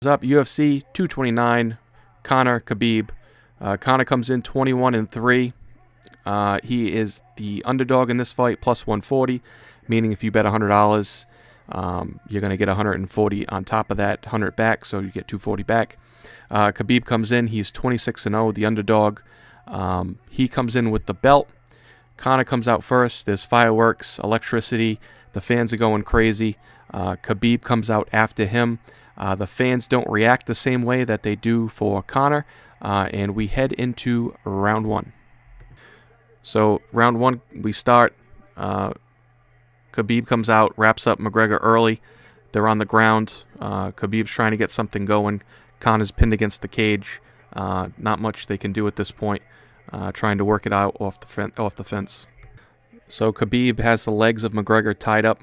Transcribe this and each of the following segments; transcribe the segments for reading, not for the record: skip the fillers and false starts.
Up UFC 229, Conor Khabib. Conor comes in 21-3. He is the underdog in this fight, plus 140, meaning if you bet $100, you're going to get 140 on top of that, 100 back, so you get 240 back. Khabib comes in, he's 26-0, the underdog. He comes in with the belt. Conor comes out first. There's fireworks, electricity. The fans are going crazy. Khabib comes out after him. The fans don't react the same way that they do for Conor, and we head into round one. So round one, we start. Khabib comes out, wraps up McGregor early. They're on the ground. Khabib's trying to get something going. Conor's pinned against the cage. Not much they can do at this point. Trying to work it out off the fence. So Khabib has the legs of McGregor tied up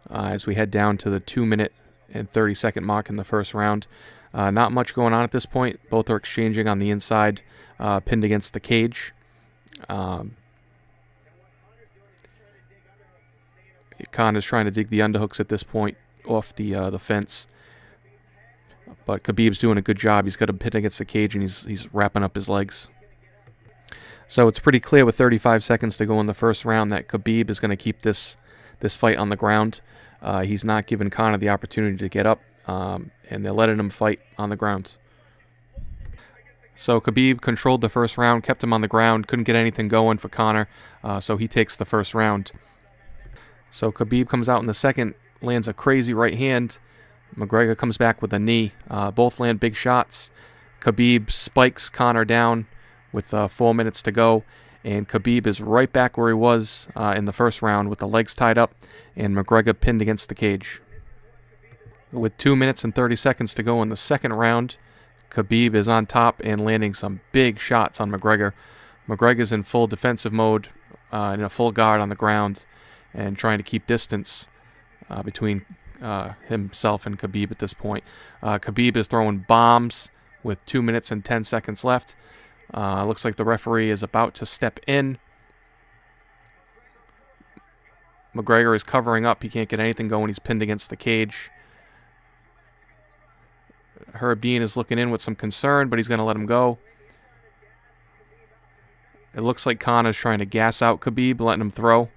as we head down to the 2-minute and 30-second mark in the first round. Not much going on at this point. Both are exchanging on the inside, pinned against the cage. Conor's trying to dig the underhooks at this point off the fence. But Khabib's doing a good job. He's got him pinned against the cage, and he's wrapping up his legs. So it's pretty clear with 35 seconds to go in the first round that Khabib is going to keep this fight on the ground. He's not giving Conor the opportunity to get up, and they're letting him fight on the ground. So Khabib controlled the first round, kept him on the ground, couldn't get anything going for Conor, so he takes the first round. So Khabib comes out in the second, lands a crazy right hand. McGregor comes back with a knee. Both land big shots. Khabib spikes Conor down with 4 minutes to go, and Khabib is right back where he was in the first round with the legs tied up and McGregor pinned against the cage. With 2 minutes and 30 seconds to go in the second round, Khabib is on top and landing some big shots on McGregor. McGregor's in full defensive mode, in a full guard on the ground, and trying to keep distance between himself and Khabib at this point. Khabib is throwing bombs with 2 minutes and 10 seconds left. Looks like the referee is about to step in. McGregor is covering up. He can't get anything going. He's pinned against the cage. Herb Dean is looking in with some concern, but he's going to let him go. It looks like Conor's trying to gas out Khabib, letting him throw.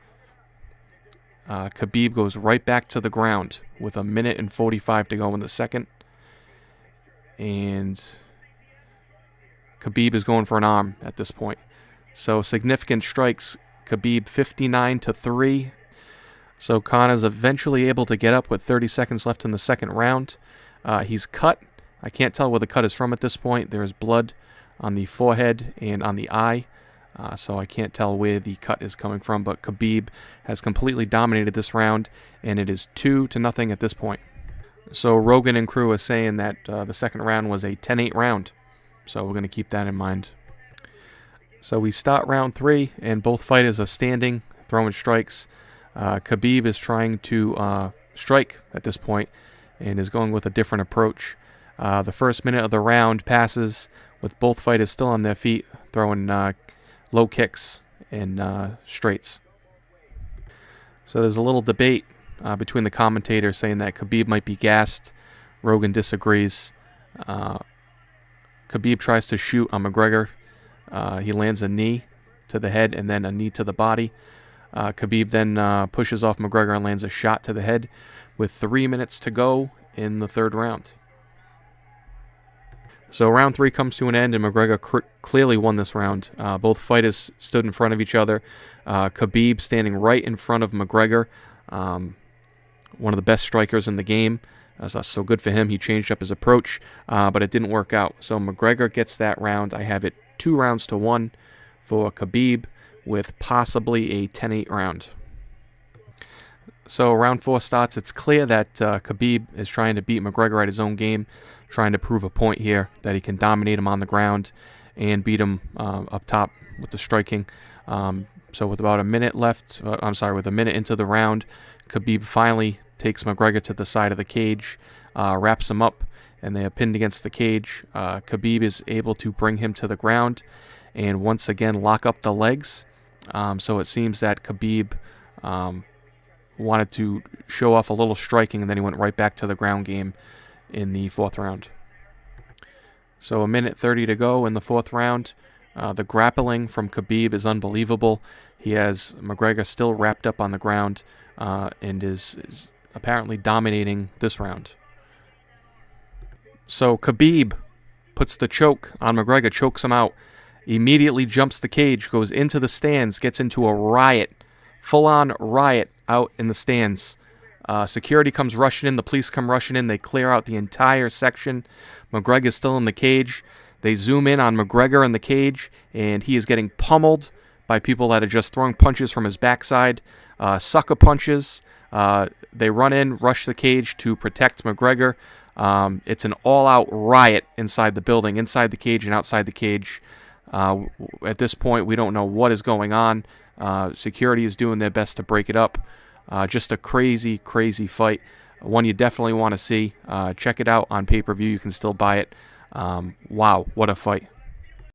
Khabib goes right back to the ground with 1 minute and 45 to go in the second. And Khabib is going for an arm at this point. So significant strikes. Khabib 59-3. So Conor's eventually able to get up with 30 seconds left in the second round. He's cut. I can't tell where the cut is from at this point. There's blood on the forehead and on the eye. So I can't tell where the cut is coming from. But Khabib has completely dominated this round, and it is 2-0 at this point. So Rogan and crew are saying that the second round was a 10-8 round. So we're going to keep that in mind. So we start round 3, and both fighters are standing, throwing strikes. Khabib is trying to strike at this point and is going with a different approach. The first minute of the round passes with both fighters still on their feet, throwing low kicks and straights. So there's a little debate between the commentators saying that Khabib might be gassed. Rogan disagrees. Khabib tries to shoot on McGregor. He lands a knee to the head and then a knee to the body. Khabib then pushes off McGregor and lands a shot to the head with 3 minutes to go in the third round. So round 3 comes to an end, and McGregor clearly won this round. Both fighters stood in front of each other. Khabib standing right in front of McGregor, one of the best strikers in the game. So good for him. He changed up his approach, but it didn't work out. So McGregor gets that round. I have it 2-1 for Khabib, with possibly a 10-8 round. So round 4 starts. It's clear that Khabib is trying to beat McGregor at his own game, trying to prove a point here that he can dominate him on the ground and beat him up top with the striking. So with about a minute left, with a minute into the round, Khabib finally takes McGregor to the side of the cage, wraps him up, and they are pinned against the cage. Khabib is able to bring him to the ground and once again lock up the legs. So it seems that Khabib wanted to show off a little striking, and then he went right back to the ground game in the 4th round. So 1:30 to go in the 4th round. The grappling from Khabib is unbelievable. He has McGregor still wrapped up on the ground and is apparently dominating this round. So Khabib puts the choke on McGregor, chokes him out, immediately jumps the cage, goes into the stands, gets into a riot, full-on riot out in the stands. Security comes rushing in, the police come rushing in, they clear out the entire section. McGregor's still in the cage. They zoom in on McGregor in the cage, and he is getting pummeled by people that are just throwing punches from his backside, sucker punches. They run in, rush the cage to protect McGregor. It's an all-out riot inside the building, inside the cage and outside the cage. At this point, we don't know what is going on. Security is doing their best to break it up. Just a crazy, crazy fight. One you definitely want to see. Check it out on pay-per-view. You can still buy it. Wow, what a fight.